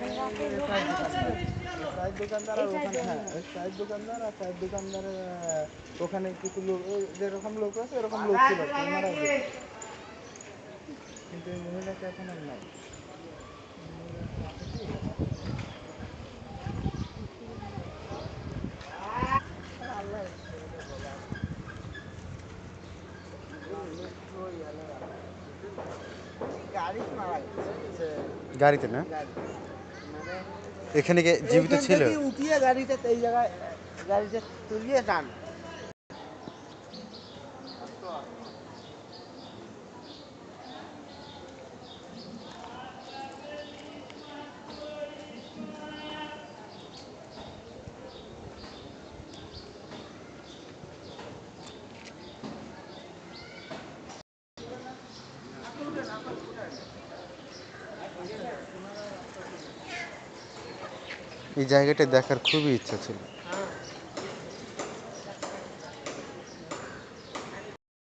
চায়ের দোকানদার, চায়ের দোকানদার আর ওখানে, হ্যাঁ চায়ের দোকানদার আর চায়ের দোকানদারের ওখানে কিছু লোক, যেরকম লোক আছে এরকম লোক ছিল, মারা গেছে। কিন্তু এই মহিলাটা এখন আর নাই। মহিলা এখন আছে কি? আল্লাহ গাড়িতে মারা গেছে। গাড়িতে না? মানে এখানে কি জীবিত এইখান ছিল? থেকে উঠিয়ে গাড়িতে এই জায়গায় গাড়িতে তুলিয়ে টান। এই জায়গাটা দেখার খুবই ইচ্ছা ছিল।